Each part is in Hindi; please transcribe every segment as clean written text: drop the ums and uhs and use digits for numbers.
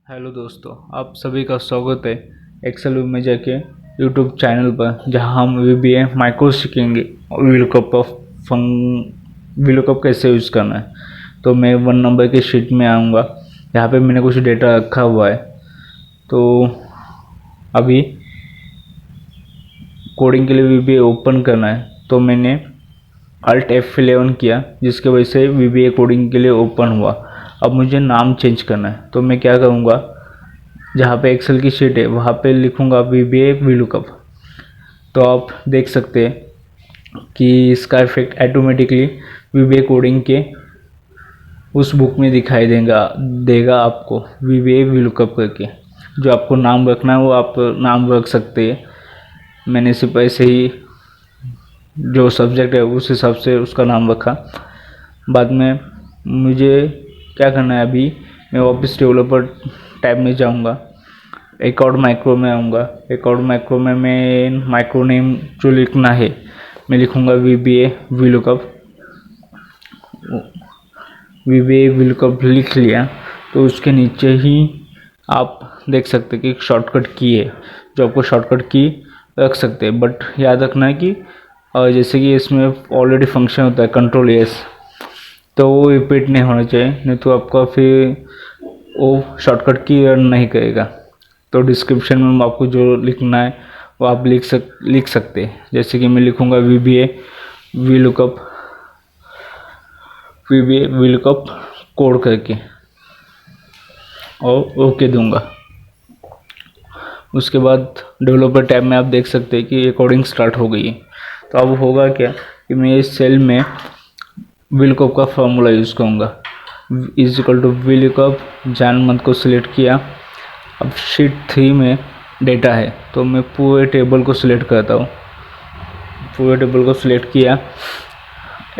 हेलो दोस्तों, आप सभी का स्वागत है एक्सेल में जाके यूट्यूब चैनल पर, जहां हम वीबीए माइक्रो सीखेंगे और वीलुकअप कैसे यूज़ करना है। तो मैं 1 नंबर की शीट में आऊँगा। यहाँ पे मैंने कुछ डेटा रखा हुआ है। तो अभी कोडिंग के लिए वीबीए ओपन करना है, तो मैंने अल्ट F11 किया, जिसके वजह से वीबीए कोडिंग के लिए ओपन हुआ। अब मुझे नाम चेंज करना है, तो मैं क्या करूँगा, जहाँ पे एक्सेल की शीट है वहाँ पे लिखूँगा वीबीए वीलुकअप। तो आप देख सकते हैं कि इसका इफेक्ट ऑटोमेटिकली वीबीए कोडिंग के उस बुक में दिखाई देगा आपको वीबीए वीलुकअप करके। जो आपको नाम रखना है वो आप नाम रख सकते हैं। मैंने सिर्फ ऐसे ही जो सब्जेक्ट है उस हिसाब से उसका नाम रखा। बाद में मुझे क्या करना है, अभी मैं वापस डेवलपर टैब में जाऊंगा, एक और माइक्रो में आऊँगा। एक और माइक्रो में मैं माइक्रो नेम जो लिखना है मैं लिखूँगा वीबीए वीलुकअप। वीबीए वीलुकअप लिख लिया तो उसके नीचे ही आप देख सकते हैं कि एक शॉर्टकट की है, जो आपको शॉर्टकट की रख सकते हैं। बट याद रखना है कि जैसे कि इसमें ऑलरेडी फंक्शन होता है कंट्रोल एस, तो वो रिपीट नहीं होना चाहिए, नहीं तो आपका फिर वो शॉर्टकट की रन नहीं करेगा। तो डिस्क्रिप्शन में आपको जो लिखना है वो आप लिख सकते हैं। जैसे कि मैं लिखूँगा वीलुकअप वीबीए वीलुकअप कोड करके और ओके दूंगा। उसके बाद डेवलपर टैब में आप देख सकते हैं कि कोडिंग स्टार्ट हो गई है। तो अब होगा क्या कि मैं इस सेल में वीलुकअप का फॉर्मूला यूज़ करूँगा, इज इक्वल टू वीलुकअप। जैन मंथ को सिलेक्ट किया। अब शीट 3 में डेटा है, तो मैं पूरे टेबल को सिलेक्ट करता हूँ। पूरे टेबल को सिलेक्ट किया,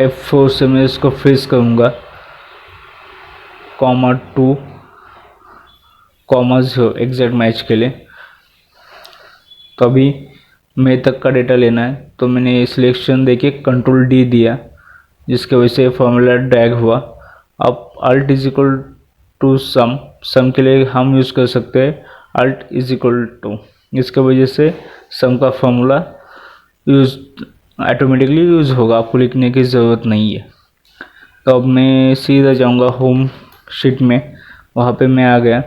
F4 से मैं इसको फ्रीज करूँगा, (2, 0 एग्जैक्ट मैच के लिए। तो अभी मई तक का डेटा लेना है, तो मैंने सिलेक्शन देके कंट्रोल D दिया, जिसके वजह से फॉर्मूला ड्रैग हुआ। अब alt is equal to some के लिए हम यूज़ कर सकते हैं अल्ट इज इक्वल टू, इसके वजह से सम का फॉर्मूला यूज ऑटोमेटिकली यूज़ होगा, आपको लिखने की ज़रूरत नहीं है। तो अब मैं सीधा जाऊंगा होम शीट में, वहाँ पे मैं आ गया।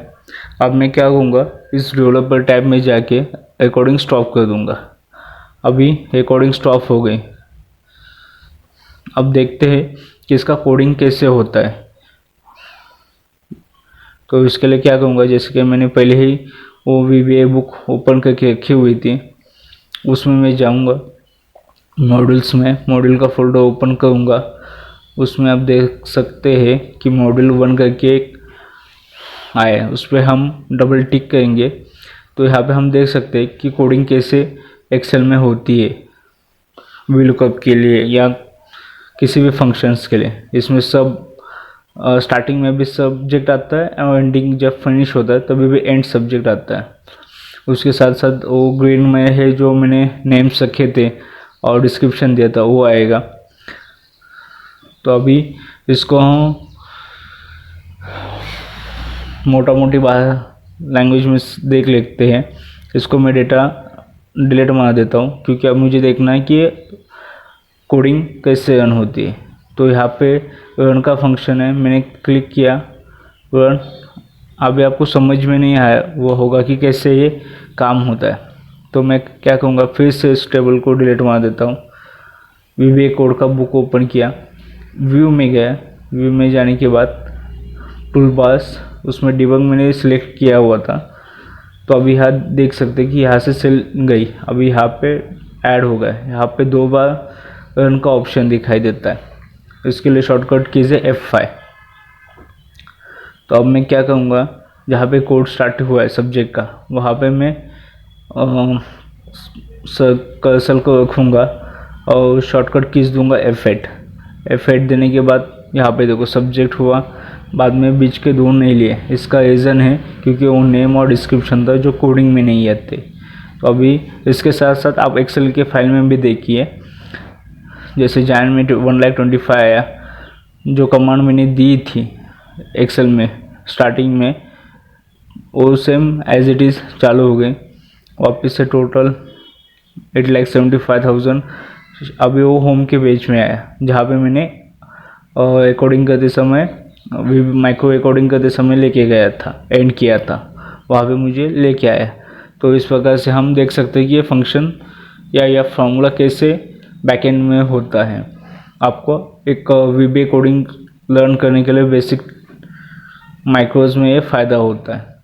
अब मैं क्या करूँगा, इस डेवलपर टैब में जाके रिकॉर्डिंग स्टॉप कर दूंगा। अभी रिकॉर्डिंग स्टॉप हो गई। अब देखते हैं कि इसका कोडिंग कैसे होता है। तो इसके लिए क्या करूँगा, जैसे कि मैंने पहले ही वो वीबीए बुक ओपन करके रखी हुई थी, उसमें मैं जाऊँगा मॉड्यूल्स में, मॉड्यूल का फोल्डर ओपन करूँगा। उसमें आप देख सकते हैं कि मॉड्यूल 1 करके एक आया है, उस पर हम डबल टिक करेंगे तो यहाँ पे हम देख सकते हैं कि कोडिंग कैसे एक्सेल में होती है वीलुकअप के लिए या किसी भी फंक्शंस के लिए। इसमें सब स्टार्टिंग में भी सब्जेक्ट आता है और एंडिंग जब फिनिश होता है तभी भी एंड सब्जेक्ट आता है। उसके साथ साथ वो ग्रीन में है जो मैंने नेम्स रखे थे और डिस्क्रिप्शन दिया था वो आएगा। तो अभी इसको हम मोटा मोटी लैंग्वेज में देख लेते हैं। इसको मैं डेटा डिलीट मार देता हूँ, क्योंकि अब मुझे देखना है कि कोडिंग कैसे रन होती है। तो यहाँ पे रन का फंक्शन है, मैंने क्लिक किया रन। अभी आपको समझ में नहीं आया वो होगा कि कैसे ये काम होता है। तो मैं क्या कहूँगा, फिर से इस टेबल को डिलीट मार देता हूँ। वीबीए कोड का बुक ओपन किया, व्यू में गया। व्यू में जाने के बाद टूल बार्स, उसमें डिबग मैंने सिलेक्ट किया हुआ था। तो अभी यहाँ देख सकते हैं कि यहाँ से सेल गई, अभी यहाँ पे ऐड हो गया। यहाँ पे 2 बार रन का ऑप्शन दिखाई देता है। इसके लिए शॉर्टकट कीज है F5। तो अब मैं क्या करूँगा, जहाँ पे कोड स्टार्ट हुआ है सब्जेक्ट का, वहाँ पे मैं कर्सर को रखूँगा और शॉर्टकट कीज दूंगा F8। F8 देने के बाद यहाँ पे देखो सब्जेक्ट हुआ, बाद में बीच के 2 नहीं लिए। इसका रीज़न है क्योंकि वो नेम और डिस्क्रिप्शन था जो कोडिंग में नहीं आते। तो अभी इसके साथ साथ आप एक्सेल के फाइल में भी देखिए, जैसे जैन में 1,25,000 आया, जो कमांड मैंने दी थी एक्सेल में स्टार्टिंग में, वो सेम एज इट इज़ चालू हो गई। वापस से टोटल 8,75,000 अभी वो होम के पेज में आया, जहाँ पे मैंने रिकॉर्डिंग करते समय माइक्रो रिकॉर्डिंग करते समय लेके गया था, एंड किया था, वहाँ पे मुझे लेके आया। तो इस प्रकार से हम देख सकते हैं कि ये फंक्शन या यह फार्मूला कैसे बैकएंड में होता है। आपको एक वीबी कोडिंग लर्न करने के लिए बेसिक माइक्रोज में ये फ़ायदा होता है।